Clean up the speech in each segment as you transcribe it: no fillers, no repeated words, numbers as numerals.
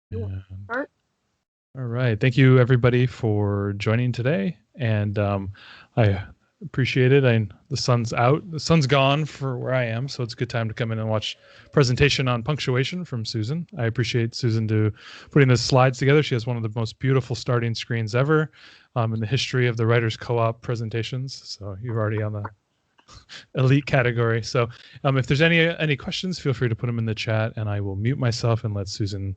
You want to start? All right. Thank you, everybody, for joining today. And I appreciate it. The sun's out. The sun's gone for where I am, so it's a good time to come in and watch presentation on punctuation from Susan. I appreciate Susan to putting the slides together. She has one of the most beautiful starting screens ever in the history of the Writers Co-op presentations. So you're already on the elite category. So if there's any questions, feel free to put them in the chat, and I will mute myself and let Susan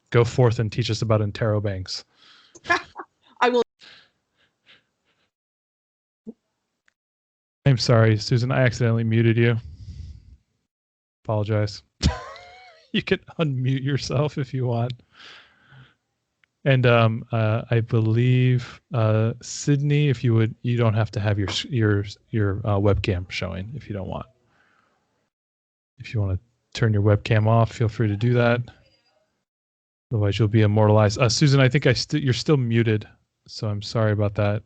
go forth and teach us about interrobangs. I will. I'm sorry, Susan. I accidentally muted you. Apologize. You can unmute yourself if you want. And I believe Sydney, if you would, you don't have to have your webcam showing if you don't want. If you want to turn your webcam off, feel free to do that. Otherwise, you'll be immortalized. Susan, I think you're still muted, so I'm sorry about that.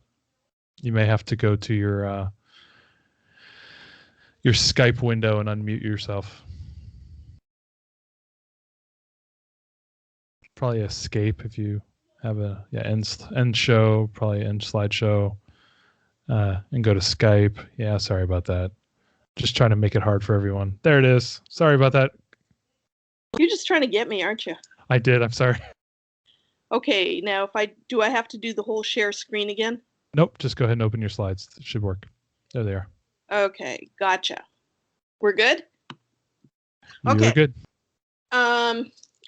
You may have to go to your Skype window and unmute yourself. Probably escape if you have a end show, probably end slideshow, and go to Skype. Yeah, sorry about that. Just trying to make it hard for everyone. There it is. Sorry about that. You're just trying to get me, aren't you? I did. I'm sorry. Okay, now if I have to do the whole share screen again? Nope. Just go ahead and open your slides. It should work. There they are. Okay, gotcha. We're good? Okay. You're good.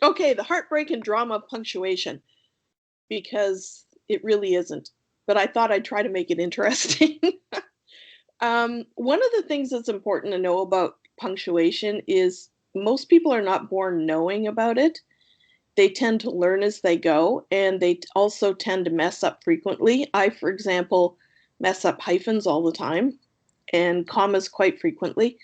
Okay, the heartbreak and drama of punctuation, because it really isn't. But I thought I'd try to make it interesting. One of the things that's important to know about punctuation is most people are not born knowing about it. They tend to learn as they go, and they also tend to mess up frequently. I, for example, mess up hyphens all the time and commas quite frequently.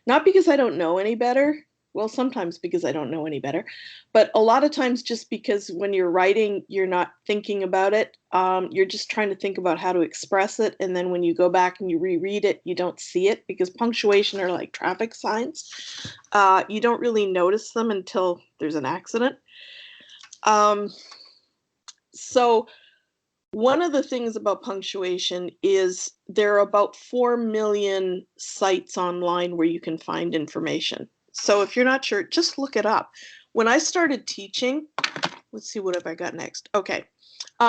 Not because I don't know any better. Well, sometimes because I don't know any better, but a lot of times just because when you're writing, you're not thinking about it. You're just trying to think about how to express it. And then when you go back and you reread it, you don't see it because punctuation are like traffic signs. You don't really notice them until there's an accident. So one of the things about punctuation is there are about 4 million sites online where you can find information. So if you're not sure, just look it up. When I started teaching, let's see, what have I got next? Okay.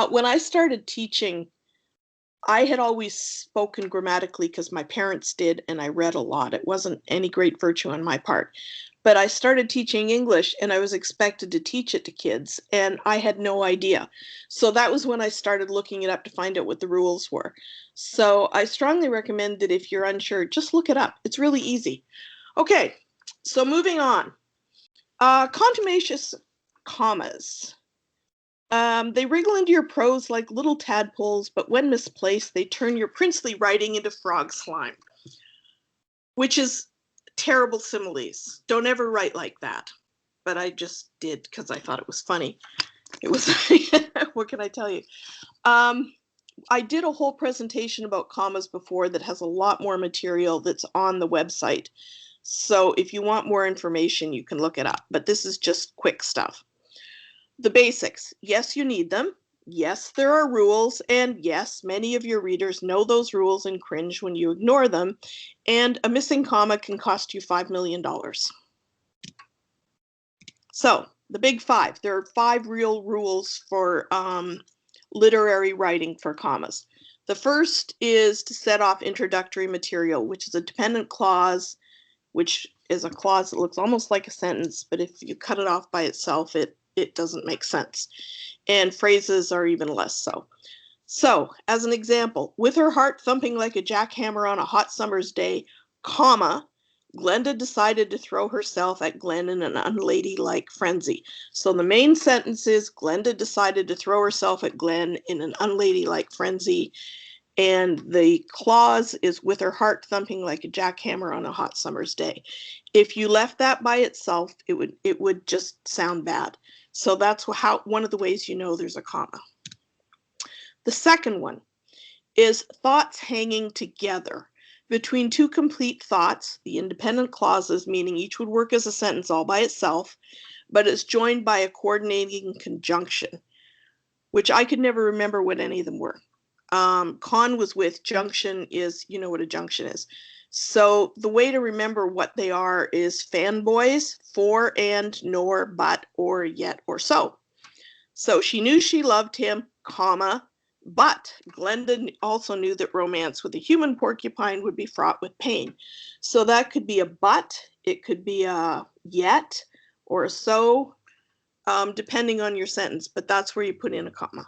When I started teaching, I had always spoken grammatically because my parents did, and I read a lot. It wasn't any great virtue on my part. But I started teaching English and I was expected to teach it to kids, and I had no idea. So that was when I started looking it up to find out what the rules were. So I strongly recommend that if you're unsure, just look it up. It's really easy. Okay, so moving on. Contumacious commas. They wriggle into your prose like little tadpoles, but when misplaced, they turn your princely writing into frog slime, which is terrible similes. Don't ever write like that. But I just did because I thought it was funny. It was, what can I tell you? I did a whole presentation about commas before that has a lot more material that's on the website. So if you want more information, you can look it up. But this is just quick stuff. The basics. Yes, you need them. Yes, there are rules. And yes, many of your readers know those rules and cringe when you ignore them. And a missing comma can cost you $5 million. So the big five. There are 5 real rules for literary writing for commas. The first is to set off introductory material, which is a dependent clause, which is a clause that looks almost like a sentence, but if you cut it off by itself, it doesn't make sense. And phrases are even less so. So, as an example, with her heart thumping like a jackhammer on a hot summer's day, comma, Glenda decided to throw herself at Glenn in an unladylike frenzy. So the main sentence is Glenda decided to throw herself at Glenn in an unladylike frenzy. And the clause is with her heart thumping like a jackhammer on a hot summer's day. If you left that by itself, it would just sound bad. So that's one of the ways you know there's a comma. The second one is thoughts hanging together. Between 2 complete thoughts, the independent clauses, meaning each would work as a sentence all by itself, but it's joined by a coordinating conjunction, which I could never remember what any of them were. Con was with, junction is, you know what a junction is. So the way to remember what they are is fanboys, for, and, nor, but, or, yet, or so. So she knew she loved him, comma, but Glenda also knew that romance with a human porcupine would be fraught with pain. So that could be a but, it could be a yet, or a so, depending on your sentence, but that's where you put in a comma.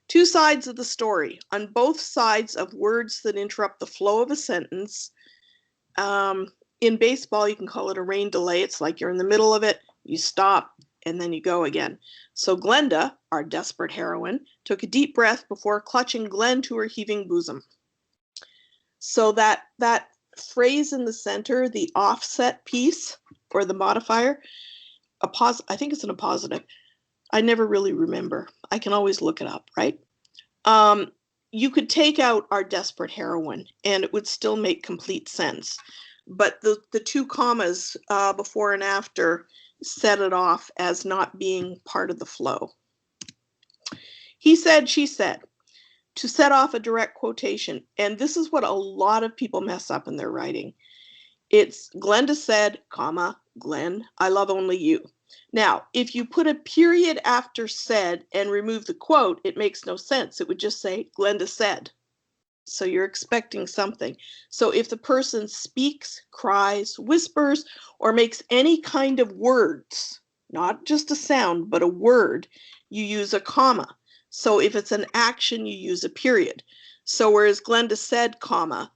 Two sides of the story. On both sides of words that interrupt the flow of a sentence. In baseball, you can call it a rain delay. It's like you're in the middle of it, you stop, and then you go again. So Glenda, our desperate heroine, took a deep breath before clutching Glenn to her heaving bosom. So that phrase in the center, the offset piece, or the modifier, I think it's an appositive. I never really remember. I can always look it up, right? You could take out our desperate heroine and it would still make complete sense. But the two commas before and after set it off as not being part of the flow. He said, she said, to set off a direct quotation. And this is what a lot of people mess up in their writing. It's Glenda said, comma, Glenn, I love only you. Now, if you put a period after said and remove the quote, it makes no sense. It would just say, Glenda said. So you're expecting something. So if the person speaks, cries, whispers, or makes any kind of words, not just a sound, but a word, you use a comma. So if it's an action, you use a period. So whereas Glenda said, comma,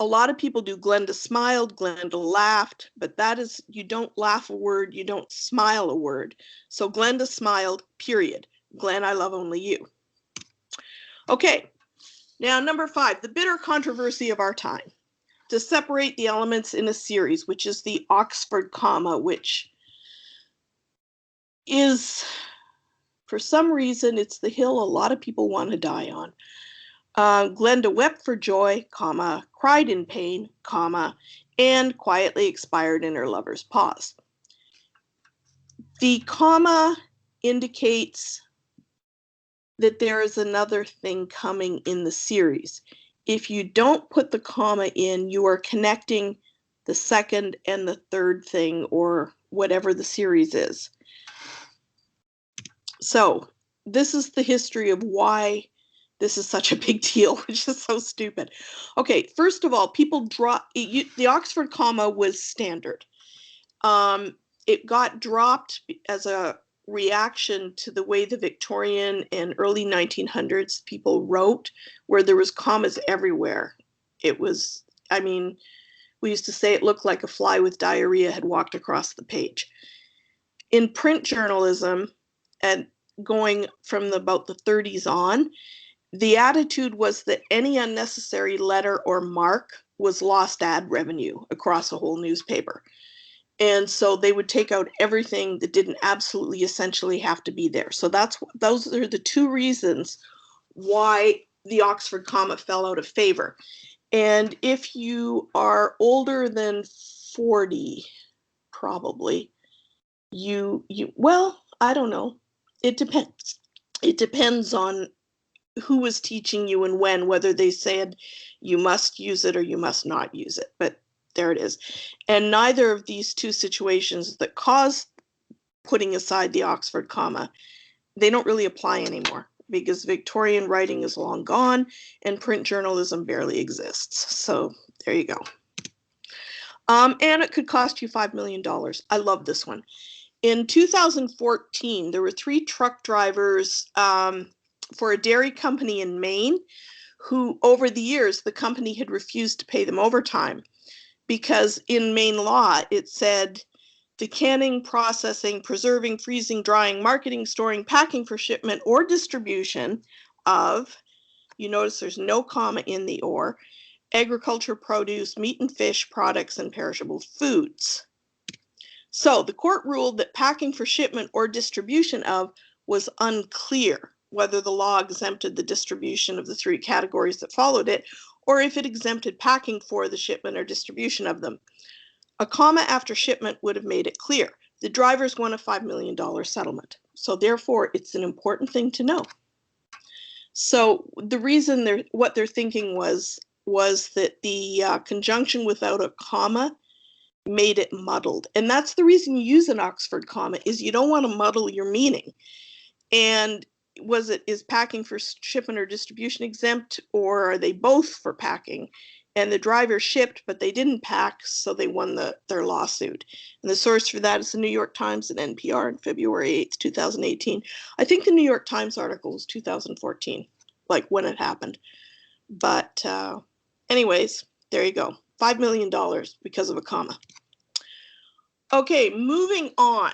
a lot of people do Glenda smiled, Glenda laughed, but that is, you don't laugh a word, you don't smile a word. So Glenda smiled, period. Glenn, I love only you. Okay, now number 5, the bitter controversy of our time. To separate the elements in a series, which is the Oxford comma, which is, for some reason, it's the hill a lot of people want to die on. Glenda wept for joy, comma, cried in pain, comma, and quietly expired in her lover's paws. The comma indicates that there is another thing coming in the series. If you don't put the comma in, you are connecting the second and the third thing, or whatever the series is. So this is the history of why this is such a big deal, which is so stupid. Okay, first of all, people the Oxford comma was standard. It got dropped as a reaction to the way the Victorian and early 1900s people wrote, where there was commas everywhere. It was, I mean, we used to say it looked like a fly with diarrhea had walked across the page. In print journalism, and going from about the 30s on, the attitude was that any unnecessary letter or mark was lost ad revenue across a whole newspaper. And so they would take out everything that didn't absolutely essentially have to be there. So those are the two reasons why the Oxford comma fell out of favor. And if you are older than 40, probably, well, I don't know. It depends. It depends on who was teaching you and when, whether they said you must use it or you must not use it. But there it is. And neither of these two situations that caused putting aside the Oxford comma, they don't really apply anymore, because Victorian writing is long gone and print journalism barely exists. So there you go. And it could cost you $5 million. I love this one. In 2014, there were 3 truck drivers for a dairy company in Maine who, over the years, the company had refused to pay them overtime, because in Maine law, it said the canning, processing, preserving, freezing, drying, marketing, storing, packing for shipment or distribution of, you notice there's no comma in the or, agriculture, produce, meat and fish products, and perishable foods. So the court ruled that packing for shipment or distribution of was unclear whether the law exempted the distribution of the 3 categories that followed it, or if it exempted packing for the shipment or distribution of them. A comma after shipment would have made it clear. The drivers won a $5 million settlement. So therefore, it's an important thing to know. So the reason what they're thinking was that the conjunction without a comma made it muddled. And that's the reason you use an Oxford comma, is you don't want to muddle your meaning. And is packing for shipment or distribution exempt, or are they both for packing? And the driver shipped, but they didn't pack, so they won their lawsuit. And the source for that is the New York Times and NPR on February 8th, 2018. I think the New York Times article was 2014, like when it happened. But anyways, there you go. $5 million because of a comma. Okay, moving on.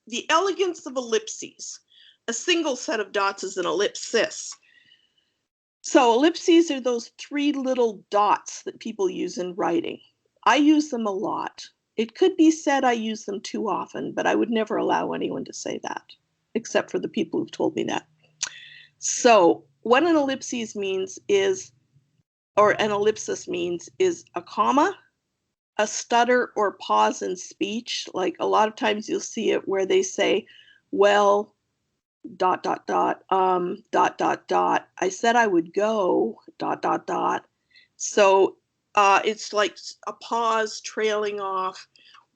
The elegance of ellipses. A single set of dots is an ellipsis. So ellipses are those three little dots that people use in writing. I use them a lot. It could be said I use them too often, but I would never allow anyone to say that, except for the people who've told me that. So what an ellipsis means is, or an ellipsis means, is a comma, a stutter or pause in speech. Like a lot of times you'll see it where they say, well, ... I said I would go ... So it's like a pause trailing off,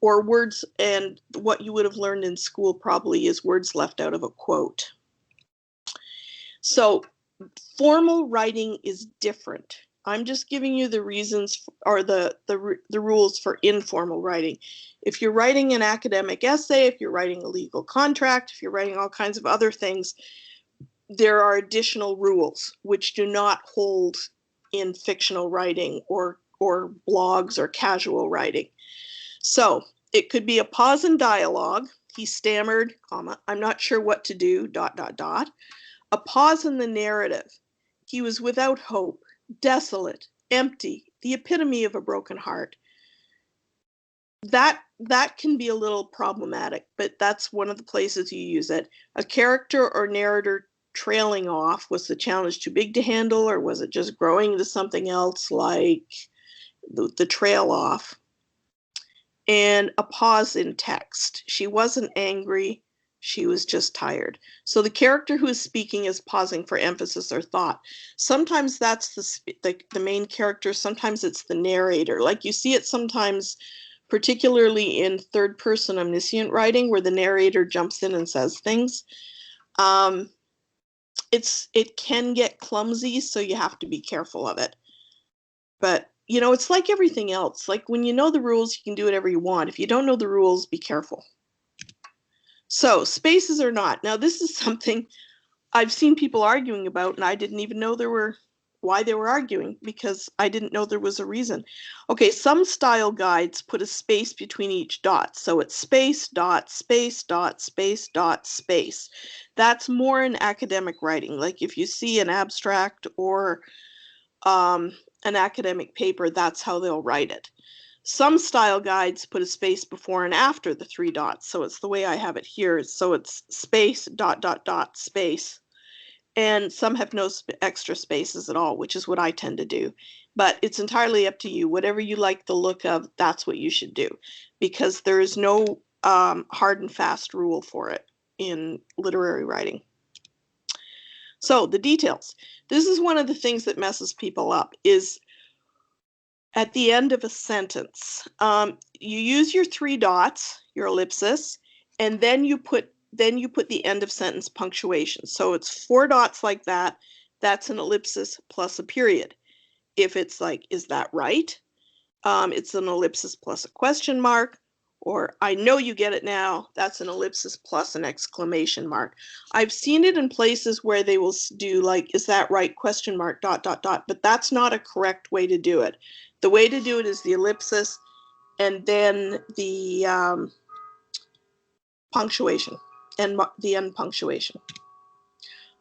or words, and what you would have learned in school probably is words left out of a quote. So formal writing is different. I'm just giving you the reasons, or the rules for informal writing. If you're writing an academic essay, if you're writing a legal contract, if you're writing all kinds of other things, there are additional rules which do not hold in fictional writing or blogs or casual writing. So it could be a pause in dialogue. He stammered, comma, I'm not sure what to do, ... A pause in the narrative. He was without hope, desolate, empty, the epitome of a broken heart. That can be a little problematic, but that's one of the places you use it. A character or narrator trailing off. Was the challenge too big to handle, or was it just growing into something else, like the trail off? And a pause in text. She wasn't angry. She was just tired. So the character who is speaking is pausing for emphasis or thought. Sometimes that's the main character. Sometimes it's the narrator. Like you see it sometimes, particularly in third person omniscient writing, where the narrator jumps in and says things. It can get clumsy, so you have to be careful of it. But you know, it's like everything else. Like when you know the rules, you can do whatever you want. If you don't know the rules, be careful. So spaces or not. Now this is something I've seen people arguing about, and I didn't even know why they were arguing, because I didn't know there was a reason. Okay, some style guides put a space between each dot. So it's space, dot, space, dot, space, dot, space. That's more in academic writing. Like if you see an abstract or an academic paper, that's how they'll write it. Some style guides put a space before and after the three dots. So it's the way I have it here. So it's space, ... space. And some have no extra spaces at all, which is what I tend to do. But it's entirely up to you. Whatever you like the look of, that's what you should do, because there is no hard and fast rule for it in literary writing. So the details. This is one of the things that messes people up, is at the end of a sentence, you use your three dots, your ellipsis, and then you put the end of sentence punctuation. So it's four dots like that. That's an ellipsis plus a period. If it's like, is that right? It's an ellipsis plus a question mark. Or I know you get it now. That's an ellipsis plus an exclamation mark. I've seen it in places where they will do like, is that right? Question mark, ... But that's not a correct way to do it. The way to do it is the ellipsis and then the punctuation and the end punctuation.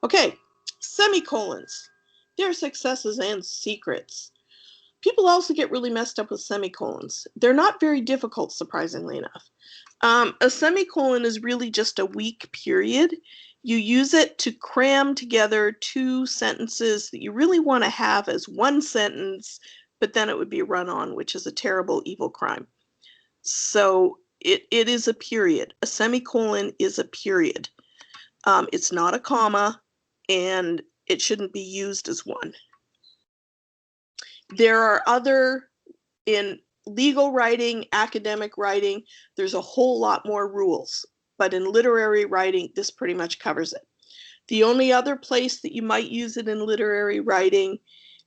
Okay, semicolons. Their successes and secrets. People also get really messed up with semicolons. They're not very difficult, surprisingly enough. A semicolon is really just a weak period. You use it to cram together two sentences that you really want to have as one sentence, but then it would be run on, which is a terrible, evil crime. So It is a period. A semicolon is a period. It's not a comma, and it shouldn't be used as one. There are other, in legal writing, academic writing, there's a whole lot more rules. But in literary writing, this pretty much covers it. The only other place that you might use it in literary writing,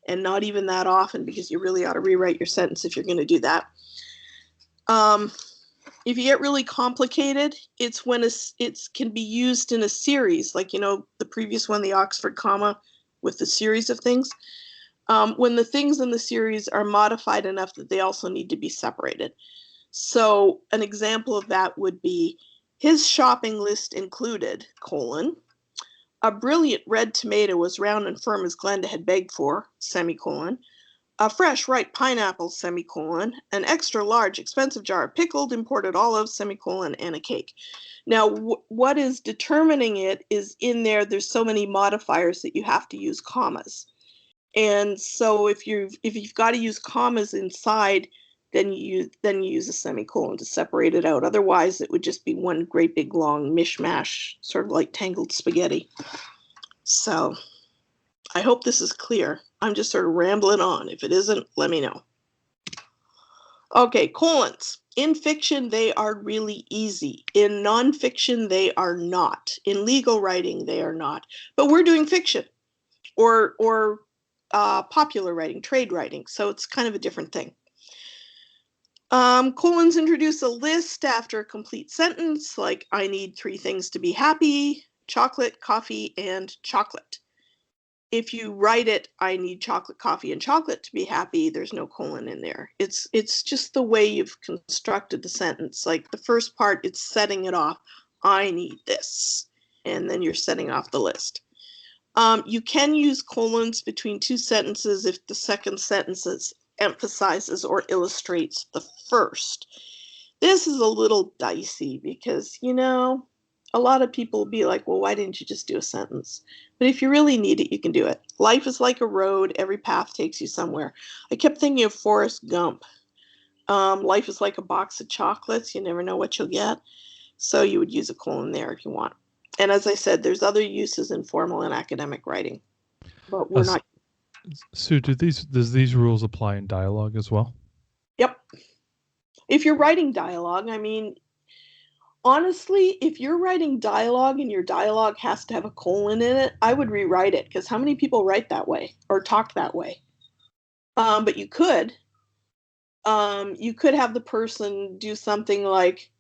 and not even that often because you really ought to rewrite your sentence if you're going to do that. If you get really complicated, it's when it can be used in a series, like, the previous one, the Oxford comma with the series of things. When the things in the series are modified enough that they also need to be separated. So an example of that would be, his shopping list included, colon, a brilliant red tomato as round and firm as Glenda had begged for, semicolon, a fresh ripe pineapple, semicolon, an extra large expensive jar of pickled imported olives, semicolon, and a cake. Now, what is determining it is in there's so many modifiers that you have to use commas. And so if you've got to use commas inside, then you use a semicolon to separate it out. Otherwise, it would just be one great big long mishmash, sort of like tangled spaghetti. So I hope this is clear. I'm just sort of rambling on. If it isn't, let me know. Okay, colons. In fiction, they are really easy. In nonfiction, they are not. In legal writing, they are not. But we're doing fiction or popular writing, trade writing. So it's kind of a different thing. Colons introduce a list after a complete sentence, like, I need 3 things to be happy: chocolate, coffee, and chocolate. If you write it, I need chocolate, coffee, and chocolate to be happy, there's no colon in there. It's just the way you've constructed the sentence. Like, the first part, it's setting it off. I need this. And then you're setting off the list. You can use colons between 2 sentences if the second sentence emphasizes or illustrates the first. This is a little dicey because, a lot of people will be like, well, why didn't you just do a sentence? But if you really need it, you can do it. Life is like a road. Every path takes you somewhere. I kept thinking of Forrest Gump. Life is like a box of chocolates. You never know what you'll get. So you would use a colon there if you want. And as I said, there's other uses in formal and academic writing. But we're not. Sue, does these rules apply in dialogue as well? Yep. If you're writing dialogue, honestly, if you're writing dialogue and your dialogue has to have a colon in it, I would rewrite it, because how many people write that way or talk that way? But you could have the person do something like,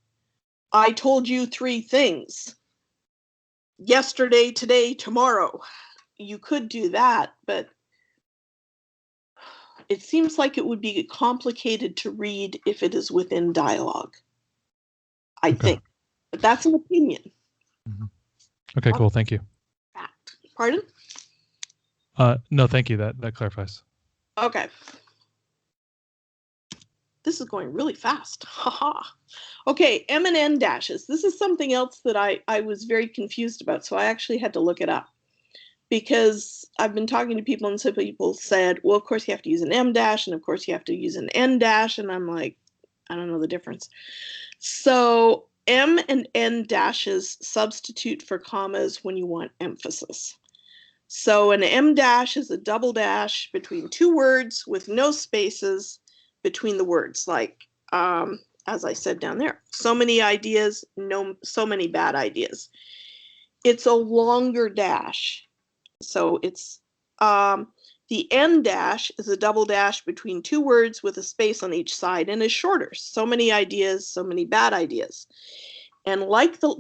I told you 3 things. Yesterday, today, tomorrow. You could do that, but it seems like it would be complicated to read if it is within dialogue, I think. But that's an opinion. Mm-hmm. Okay, cool. Thank you. Fact. Pardon? No, thank you. That clarifies. Okay. This is going really fast. Haha. Okay, M and N dashes. This is something else that I was very confused about, so I actually had to look it up. Because I've been talking to people, and some people said, well, of course you have to use an M dash, and of course you have to use an N dash, and I'm like, I don't know the difference. So M and N dashes substitute for commas when you want emphasis. So an M dash is a double dash between 2 words with no spaces between the words, like, as I said down there, so many ideas, so many bad ideas. It's a longer dash. So it's the N dash is a double dash between 2 words with a space on each side and is shorter. So many ideas, so many bad ideas. And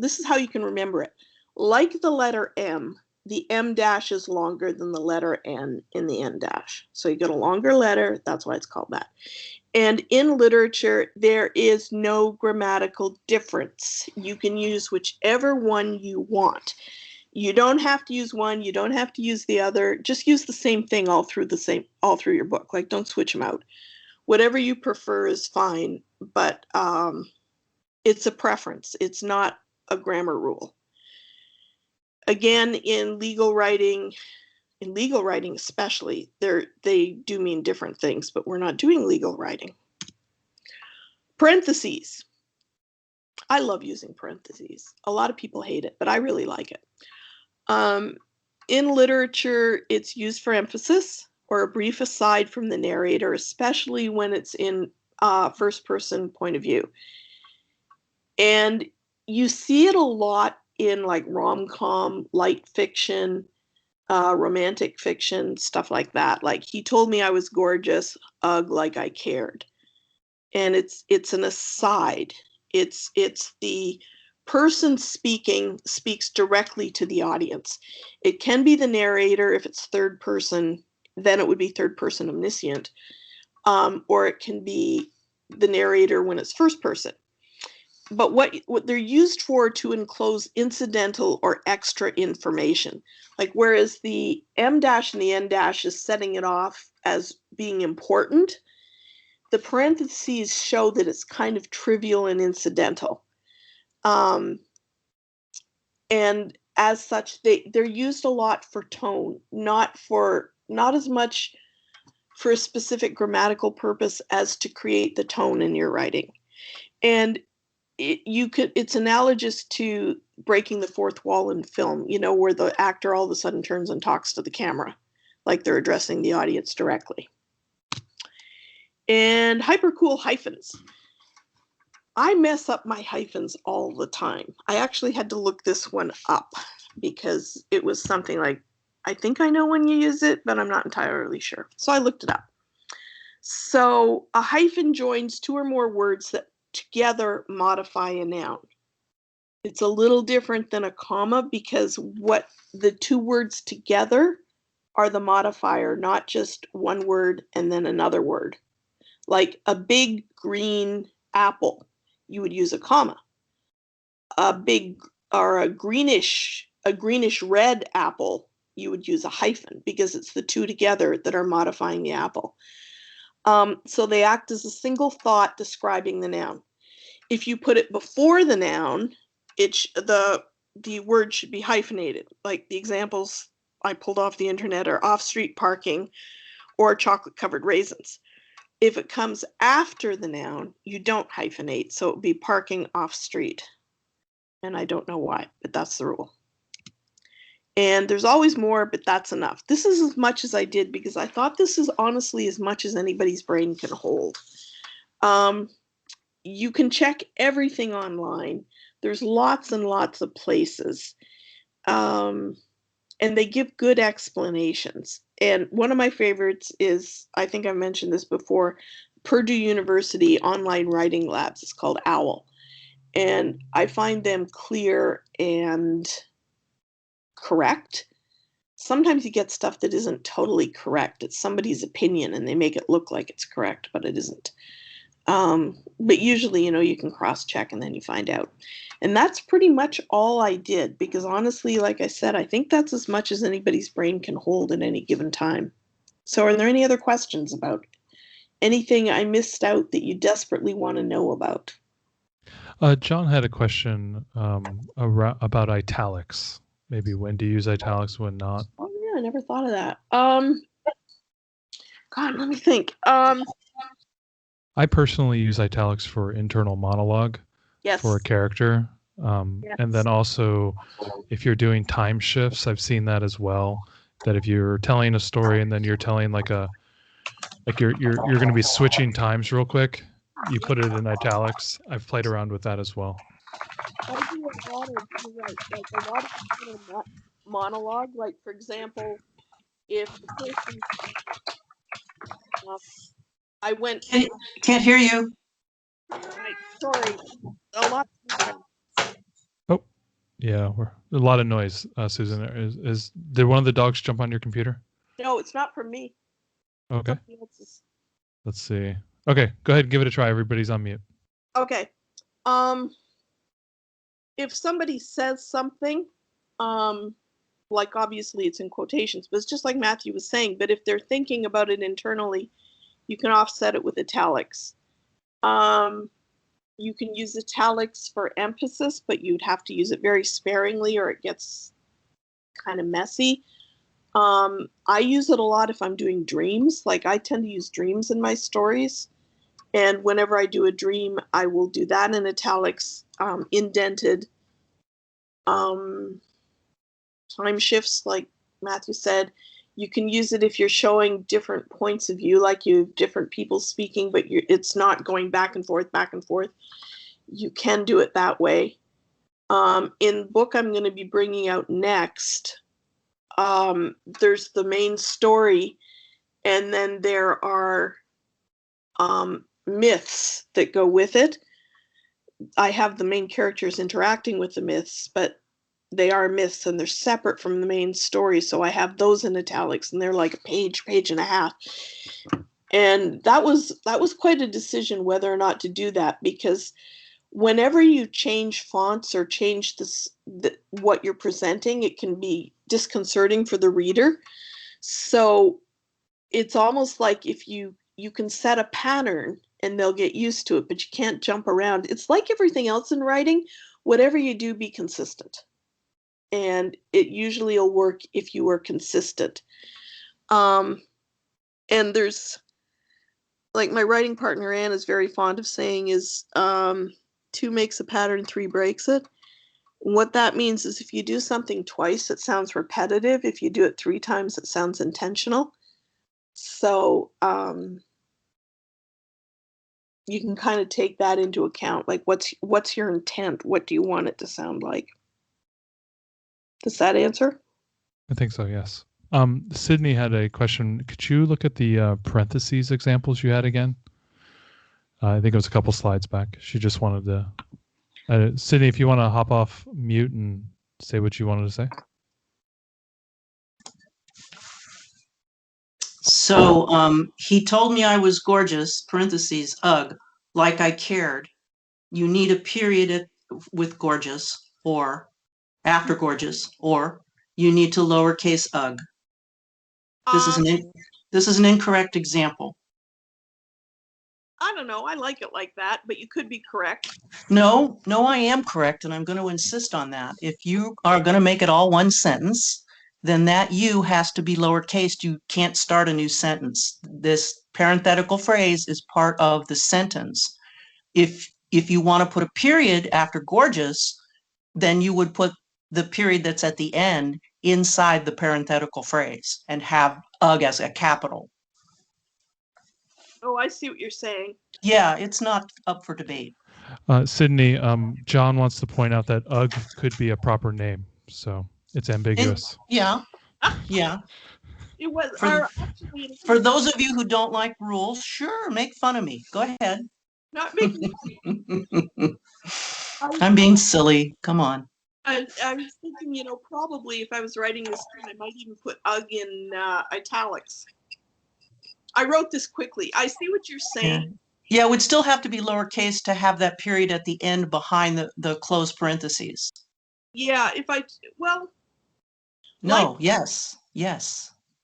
this is how you can remember it. Like the letter M, the M dash is longer than the letter N in the N dash. So you get a longer letter, that's why it's called that. And in literature, there is no grammatical difference. You can use whichever one you want. You don't have to use one, you don't have to use the other. Just use the same thing all through your book. Like, don't switch them out. Whatever you prefer is fine, but it's a preference. It's not a grammar rule. Again, in legal writing especially, they do mean different things, but we're not doing legal writing. Parentheses. I love using parentheses. A lot of people hate it, but I really like it. In literature, it's used for emphasis or a brief aside from the narrator, especially when it's in first person point of view. And you see it a lot in like rom-com, light fiction, romantic fiction, stuff like that. Like, he told me I was gorgeous, ugh, like I cared. And it's an aside. It's the person speaking speaks directly to the audience. It can be the narrator if it's third person, then it would be third person omniscient, or it can be the narrator when it's first person. But what they're used for to enclose incidental or extra information. Like, whereas the M dash and the N dash is setting it off as being important, the parentheses show that it's kind of trivial and incidental. And as such, they're used a lot for tone, not as much for a specific grammatical purpose as to create the tone in your writing. And it's analogous to breaking the fourth wall in film, where the actor all of a sudden turns and talks to the camera, like they're addressing the audience directly. And hypercool hyphens. I mess up my hyphens all the time. I actually had to look this one up because it was something like, I think I know when you use it, but I'm not entirely sure. So I looked it up. So a hyphen joins two or more words that together modify a noun. It's a little different than a comma because what the two words together are the modifier, not just one word and then another word. Like a big green apple, you would use a comma. A greenish red apple, you would use a hyphen because it's the two together that are modifying the apple. So they act as a single thought describing the noun. If you put it before the noun, the word should be hyphenated. Like the examples I pulled off the internet are off-street parking or chocolate-covered raisins. If it comes after the noun, you don't hyphenate, so it would be parking off-street. And I don't know why, but that's the rule. And there's always more, but that's enough. This is as much as I did because I thought this is honestly as much as anybody's brain can hold. You can check everything online. There's lots and lots of places. And they give good explanations. And one of my favorites is, I think I've mentioned this before, Purdue University Online Writing Labs. It's called OWL. And I find them clear and correct. Sometimes you get stuff that isn't totally correct. It's somebody's opinion and they make it look like it's correct, but it isn't. But usually, you can cross-check and then you find out. And that's pretty much all I did because honestly, like I said, I think that's as much as anybody's brain can hold at any given time. So are there any other questions about anything I missed out that you desperately want to know about? John had a question about italics. Maybe when to use italics, when not. Oh yeah, I never thought of that. God, let me think. I personally use italics for internal monologue for a character. Yes. And then also if you're doing time shifts, I've seen that as well. That if you're telling a story and then you're telling you're going to be switching times real quick, you put it in italics. I've played around with that as well. I do a lot of monologue. Like, for example, if the person, I went. Can't hear you. Right, sorry, a lot. Oh, yeah, a lot of noise, Susan. Did one of the dogs jump on your computer? No, it's not from me. Okay. Let's see. Okay, go ahead and give it a try. Everybody's on mute. Okay. If somebody says something, like obviously it's in quotations, but it's just like Matthew was saying, but if they're thinking about it internally, you can offset it with italics. You can use italics for emphasis, but you'd have to use it very sparingly or it gets kind of messy. I use it a lot if I'm doing dreams. Like, I tend to use dreams in my stories. And whenever I do a dream, I will do that in italics indented time shifts, like Matthew said. You can use it if you're showing different points of view, like you have different people speaking, but it's not going back and forth, back and forth. You can do it that way. In the book I'm going to be bringing out next, there's the main story, and then there are myths that go with it. I have the main characters interacting with the myths, but they are myths and they're separate from the main story. So I have those in italics, and they're like a page, page and a half. And that was quite a decision whether or not to do that, because whenever you change fonts or change what you're presenting, it can be disconcerting for the reader. So it's almost like if you can set a pattern and they'll get used to it, but you can't jump around. It's like everything else in writing. Whatever you do, be consistent. And it usually will work if you are consistent. And there's, like my writing partner, Anne, is very fond of saying is 2 makes a pattern, 3 breaks it. What that means is if you do something twice, it sounds repetitive. If you do it 3 times, it sounds intentional. So you can kind of take that into account. Like, what's your intent? What do you want it to sound like? Does that answer? I think so, yes. Sydney had a question. Could you look at the parentheses examples you had again? I think it was a couple slides back. She just wanted to... Sydney, if you want to hop off mute and say what you wanted to say. So he told me I was gorgeous, parentheses, ugh, like I cared. You need a period with gorgeous, or after gorgeous, or you need to lowercase ugh. This is an incorrect example. I don't know. I like it like that, but you could be correct. No, I am correct, and I'm going to insist on that. If you are going to make it all one sentence, then that you has to be lowercase. You can't start a new sentence. This parenthetical phrase is part of the sentence. If you want to put a period after gorgeous, then you would put the period that's at the end inside the parenthetical phrase and have ugh as a capital. Oh, I see what you're saying. Yeah, it's not up for debate. Sydney, John wants to point out that ugh could be a proper name, so it's ambiguous. Yeah. It was for those of you who don't like rules, sure, make fun of me. Go ahead. Not making fun. I'm being silly. Come on. I was thinking, probably if I was writing this thing, I might even put ugh in italics. I wrote this quickly. I see what you're saying. Yeah, it would still have to be lowercase to have that period at the end behind the closed parentheses. Yeah, yes.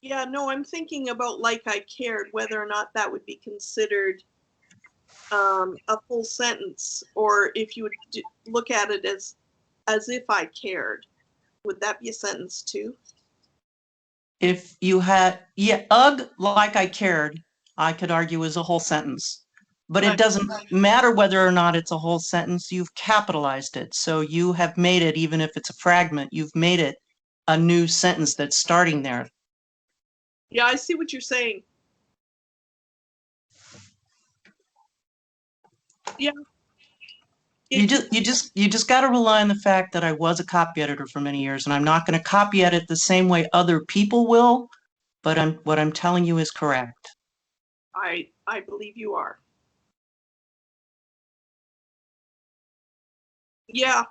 Yeah, no, I'm thinking about like I cared, whether or not that would be considered a full sentence, or if you would look at it as if I cared. Would that be a sentence too? If you had, ugh, like I cared, I could argue is a whole sentence. But it doesn't matter whether or not it's a whole sentence. You've capitalized it. So you have made it, even if it's a fragment, you've made it a new sentence that's starting there. Yeah, I see what you're saying. Yeah. You just got to rely on the fact that I was a copy editor for many years, and I'm not going to copy edit the same way other people will, but what I'm telling you is correct. I believe you are. Yeah.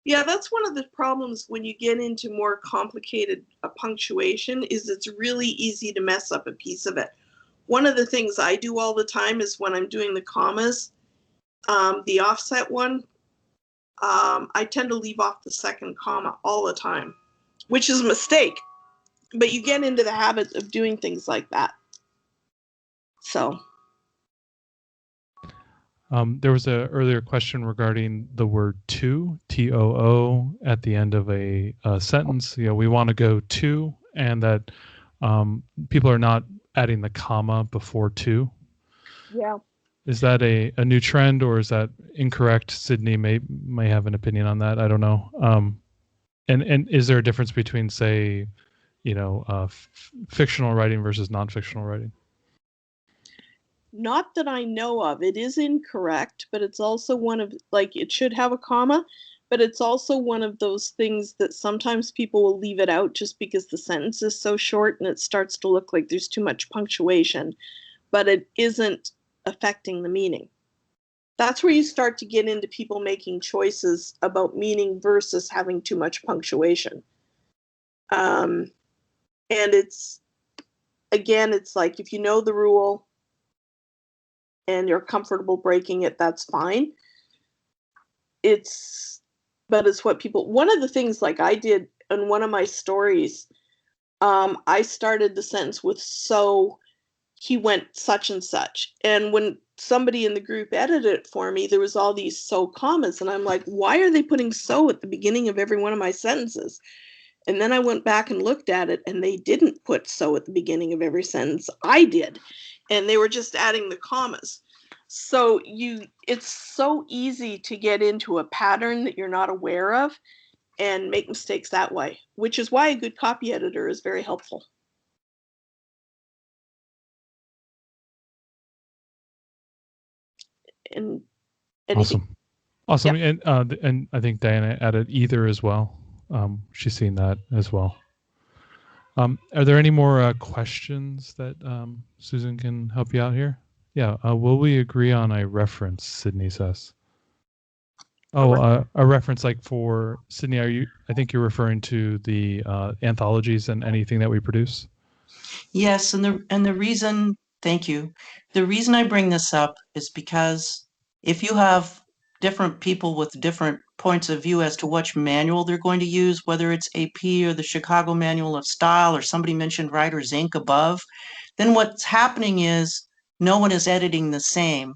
Yeah, that's one of the problems when you get into more complicated punctuation, is it's really easy to mess up a piece of it. One of the things I do all the time is when I'm doing the commas, the offset one, I tend to leave off the second comma all the time, which is a mistake. But you get into the habit of doing things like that. So. There was an earlier question regarding the word to, T-O-O, at the end of a sentence. We want to go to, and that people are not adding the comma before to. Yeah. Is that a new trend, or is that incorrect? Sydney may have an opinion on that. I don't know. And is there a difference between, say, fictional writing versus non-fictional writing? Not that I know of. It is incorrect, but it's also one of, like, it should have a comma, but it's also one of those things that sometimes people will leave it out just because the sentence is so short and it starts to look like there's too much punctuation, but it isn't affecting the meaning. That's where you start to get into people making choices about meaning versus having too much punctuation. And it's, again, it's like, if you know the rule and you're comfortable breaking it, that's fine. But it's what people, one of the things, like I did in one of my stories, I started the sentence with, so he went such and such. And when somebody in the group edited it for me, there was all these so commas. And I'm like, why are they putting so at the beginning of every one of my sentences? And then I went back and looked at it, and they didn't put so at the beginning of every sentence. I did. And they were just adding the commas. So it's so easy to get into a pattern that you're not aware of and make mistakes that way, which is why a good copy editor is very helpful. And anything. Awesome. Yep. And I think Diana added either as well. She's seen that as well. Are there any more questions that Susan can help you out here? Yeah. Will we agree on a reference? Sydney says. Oh, a reference like for Sydney. I think you're referring to the anthologies and anything that we produce. Yes, and the reason, thank you. The reason I bring this up is because if you have different people with different points of view as to which manual they're going to use, whether it's AP or the Chicago Manual of Style, or somebody mentioned Writer's Ink above, then what's happening is no one is editing the same.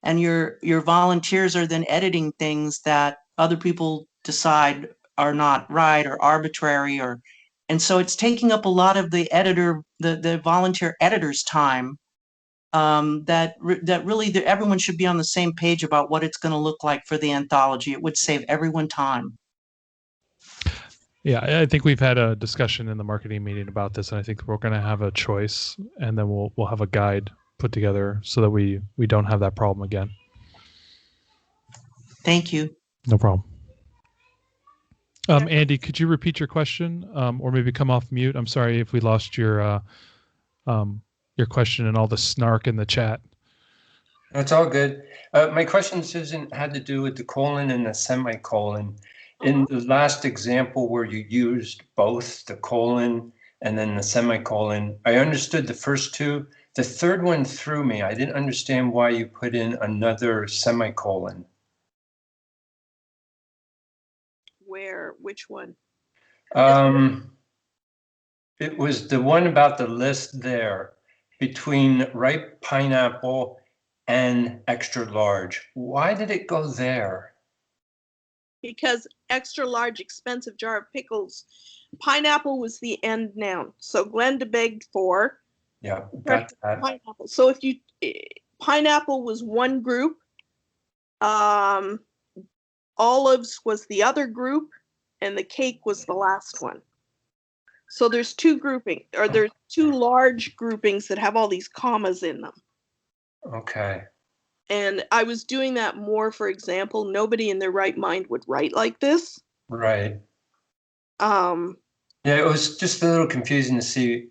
And your volunteers are then editing things that other people decide are not right or arbitrary, and so it's taking up a lot of the volunteer editor's time, that really everyone should be on the same page about what it's going to look like for the anthology. It would save everyone time. Yeah, I think we've had a discussion in the marketing meeting about this, and I think we're going to have a choice, and then we'll have a guide put together so that we don't have that problem again. Thank you. No problem. Andy, could you repeat your question, or maybe come off mute? I'm sorry if we lost your question and all the snark in the chat. That's all good. My question, Susan, had to do with the colon and the semicolon. In the last example where you used both the colon and then the semicolon, I understood the first two. The third one threw me. I didn't understand why you put in another semicolon. Where? Which one? It was the one about the list there between ripe pineapple and extra large. Why did it go there? Because extra large, expensive jar of pickles. Pineapple was the end noun. So Glenda begged for. Yeah, got that. Pineapple. So if you, pineapple was one group. Olives was the other group, and the cake was the last one. So there's two large groupings that have all these commas in them. Okay. And I was doing that more, for example, nobody in their right mind would write like this. Right. Yeah, it was just a little confusing to see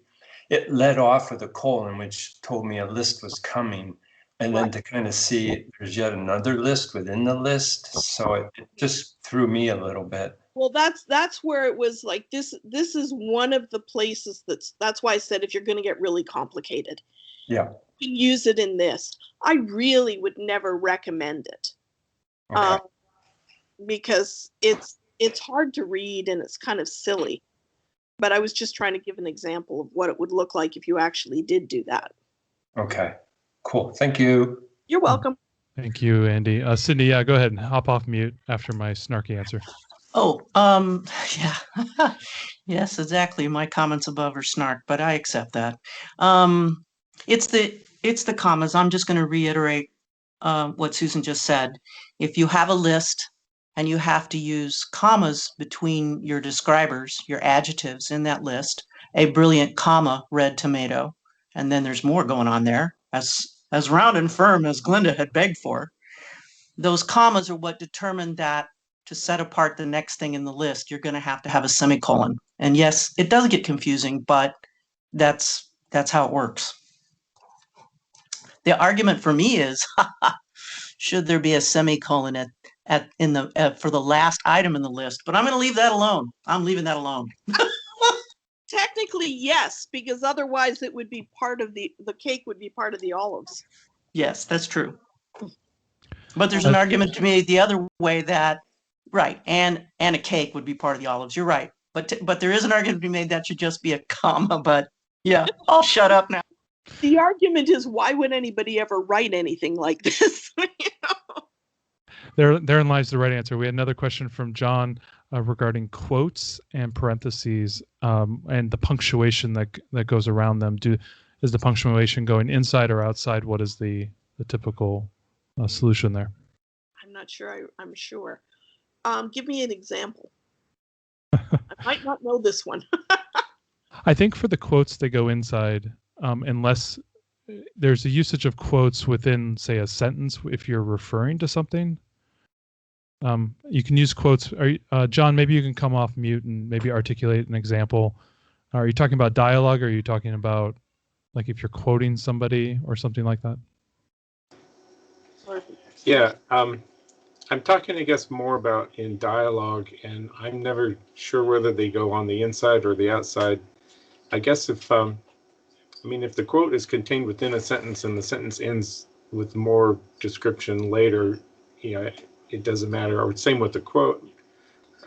it led off with a colon, which told me a list was coming. And then to kind of see there's yet another list within the list. So it just threw me a little bit. Well, that's where it was like, this is one of the places that's why I said, if you're going to get really complicated, yeah, you can use it in this. I really would never recommend it. Okay. Because it's hard to read and it's kind of silly. But I was just trying to give an example of what it would look like if you actually did do that. Okay, cool. Thank you. You're welcome. Thank you, Andy. Sydney, yeah, go ahead and hop off mute after my snarky answer. Oh, yeah. Yes, exactly. My comments above are snark, but I accept that. It's the commas. I'm just going to reiterate what Susan just said. If you have a list and you have to use commas between your describers, your adjectives in that list, a brilliant comma, red tomato, and then there's more going on there, as round and firm as Glinda had begged for. Those commas are what determine that to set apart the next thing in the list, you're going to have a semicolon. And yes, it does get confusing, but that's how it works. The argument for me is, should there be a semicolon for the last item in the list? But I'm going to leave that alone. I'm leaving that alone. Technically, yes, because otherwise it would be part of the cake would be part of the olives. Yes, that's true. But there's an argument to me the other way that, right, and a cake would be part of the olives. You're right. But there is an argument to be made that should just be a comma. But yeah, I'll shut up now. The argument is, why would anybody ever write anything like this? Therein lies the right answer. We had another question from John regarding quotes and parentheses and the punctuation that goes around them. Is the punctuation going inside or outside? What is the typical solution there? I'm not sure. I'm sure. Give me an example. I might not know this one. I think for the quotes, they go inside unless there's a usage of quotes within, say, a sentence if you're referring to something. You can use quotes. John, maybe you can come off mute and maybe articulate an example. Are you talking about dialogue, or are you talking about like if you're quoting somebody or something like that? Yeah, I'm talking, I guess, more about in dialogue, and I'm never sure whether they go on the inside or the outside. I guess if the quote is contained within a sentence and the sentence ends with more description later, it doesn't matter. Or same with the quote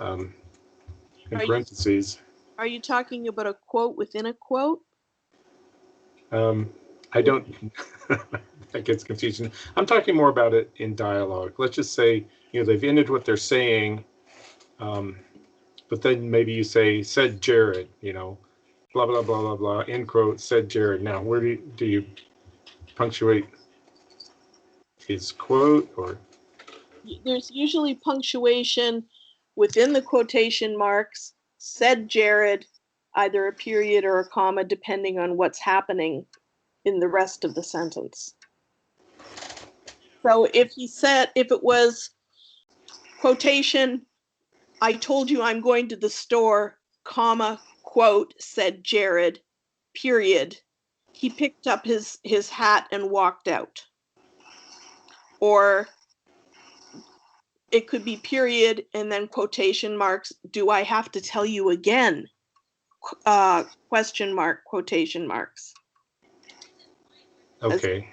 in parentheses. Are you talking about a quote within a quote? I don't. That gets confusing. I'm talking more about it in dialogue. Let's just say, they've ended what they're saying, but then maybe you say, said Jared, blah, blah, blah, blah, blah, end quote, said Jared. Now, where do you punctuate his quote? Or there's usually punctuation within the quotation marks, said Jared, either a period or a comma, depending on what's happening in the rest of the sentence. So if it was quotation, I told you I'm going to the store, comma, quote, said Jared, period, he picked up his hat and walked out. Or it could be period and then quotation marks, do I have to tell you again? Question mark, quotation marks. okay.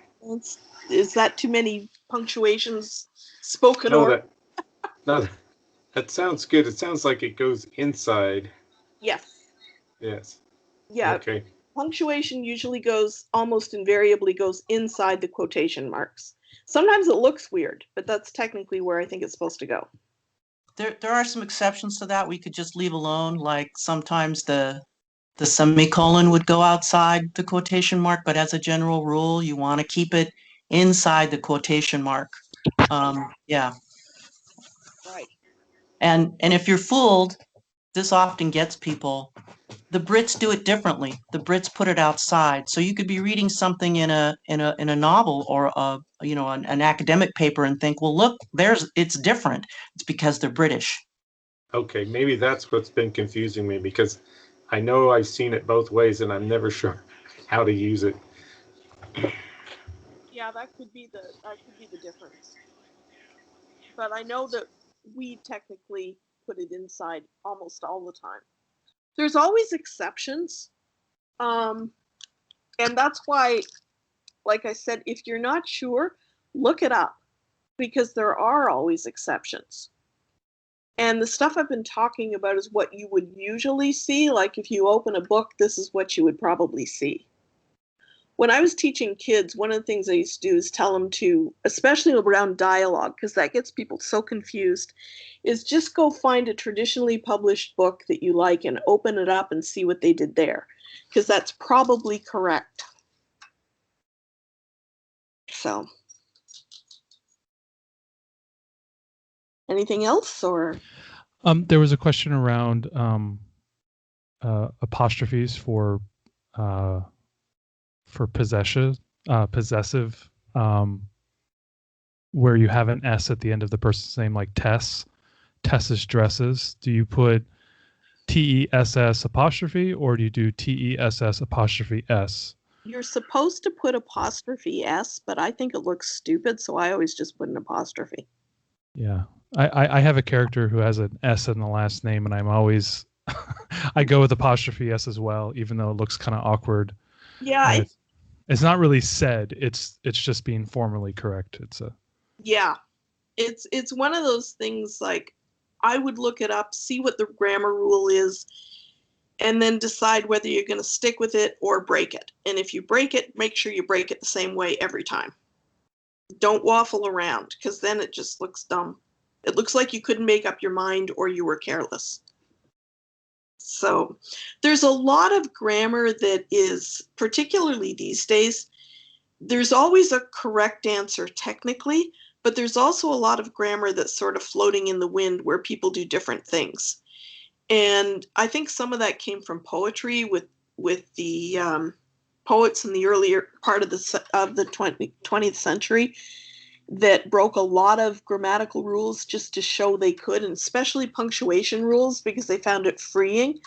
Is that too many punctuations spoken? No, that sounds good. It sounds like it goes inside. Yes. Yes. Yeah. Okay. Punctuation usually almost invariably goes inside the quotation marks. Sometimes it looks weird, but that's technically where I think it's supposed to go. There are some exceptions to that we could just leave alone, like sometimes the semicolon would go outside the quotation mark, but as a general rule, you want to keep it inside the quotation mark. Yeah. Right. And if you're fooled, this often gets people. The Brits do it differently. The Brits put it outside. So you could be reading something in a novel or an academic paper and think, well, look, it's different. It's because they're British. Okay, maybe that's what's been confusing me, because I know I've seen it both ways and I'm never sure how to use it. Yeah, that could be the difference. But I know that we technically put it inside almost all the time. There's always exceptions. And that's why, like I said, if you're not sure, look it up, because there are always exceptions. And the stuff I've been talking about is what you would usually see. Like if you open a book, this is what you would probably see. When I was teaching kids, one of the things I used to do is tell them to, especially around dialogue, because that gets people so confused, is just go find a traditionally published book that you like and open it up and see what they did there, because that's probably correct. So. Anything else, or? There was a question around apostrophes for possessive, where you have an S at the end of the person's name, like Tess's dresses. Do you put TESS apostrophe, or do you do TESS apostrophe S? You're supposed to put apostrophe S, but I think it looks stupid, so I always just put an apostrophe. Yeah. I have a character who has an S in the last name, and I'm always I go with apostrophe S as well, even though it looks kind of awkward. Yeah, it's not really said. It's just being formally correct. It's one of those things, like, I would look it up, see what the grammar rule is, and then decide whether you're going to stick with it or break it. And if you break it, make sure you break it the same way every time. Don't waffle around, because then it just looks dumb. It looks like you couldn't make up your mind or you were careless. So there's a lot of grammar that is, particularly these days, there's always a correct answer technically, but there's also a lot of grammar that's sort of floating in the wind where people do different things. And I think some of that came from poetry with the poets in the earlier part of the 20th century that broke a lot of grammatical rules just to show they could, and especially punctuation rules, because they found it freeing.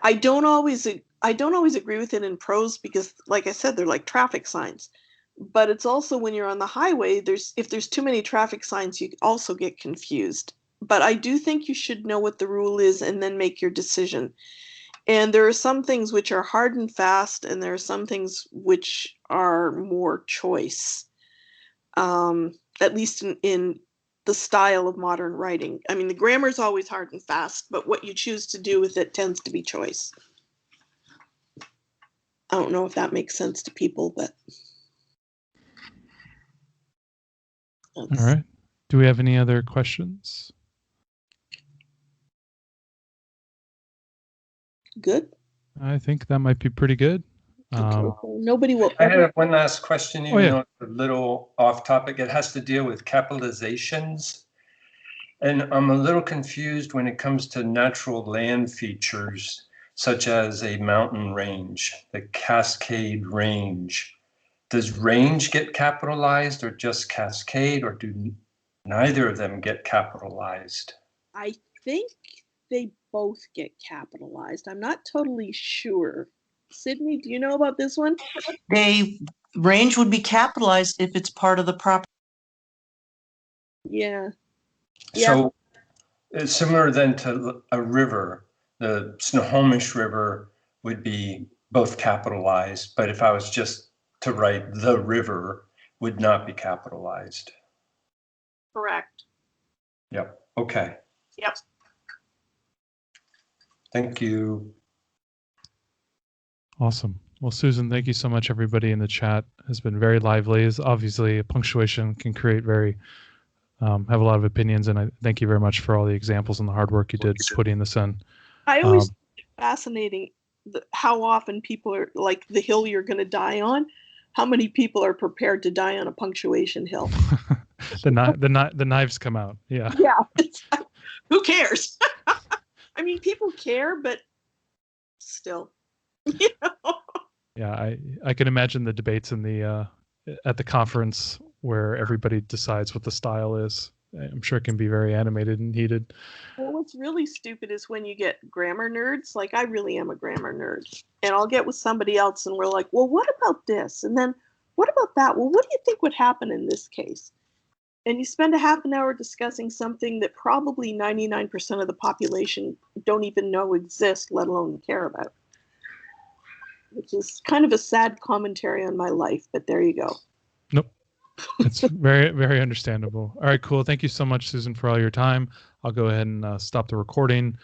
I don't always agree with it in prose because, like I said, they're like traffic signs. But it's also, when you're on the highway, if there's too many traffic signs, you also get confused. But I do think you should know what the rule is and then make your decision. And there are some things which are hard and fast, and there are some things which are more choice. At least in the style of modern writing. I mean, the grammar is always hard and fast, but what you choose to do with it tends to be choice. I don't know if that makes sense to people, but. All right. Do we have any other questions? Good. I think that might be pretty good. Okay. Nobody will. I have one last question, even yeah. though it's a little off topic. It has to deal with capitalizations. And I'm a little confused when it comes to natural land features, such as a mountain range, the Cascade Range. Does range get capitalized or just Cascade, or do neither of them get capitalized? I think they both get capitalized. I'm not totally sure. Sydney, do you know about this one? Range would be capitalized if it's part of the property. Yeah. So it's similar then to a river. The Snohomish River would be both capitalized, but if I was just to write the river, would not be capitalized. Correct. Yep. Okay. Yep. Thank you. Awesome. Well, Susan, thank you so much. Everybody in the chat has been very lively. As obviously, punctuation can create have a lot of opinions, and I thank you very much for all the examples and the hard work you did putting this in. I always find it fascinating how often people are, like, the hill you're going to die on, how many people are prepared to die on a punctuation hill. the knives come out. Yeah. Yeah. Who cares? I mean, people care, but still, you know. Yeah, I can imagine the debates in the at the conference where everybody decides what the style is. I'm sure it can be very animated and heated. Well, what's really stupid is when you get grammar nerds. Like, I really am a grammar nerd. And I'll get with somebody else and we're like, well, what about this? And then what about that? Well, what do you think would happen in this case? And you spend a half an hour discussing something that probably 99% of the population don't even know exists, let alone care about. Which is kind of a sad commentary on my life, but there you go. Nope. It's very, very understandable. All right, cool. Thank you so much, Susan, for all your time. I'll go ahead and stop the recording.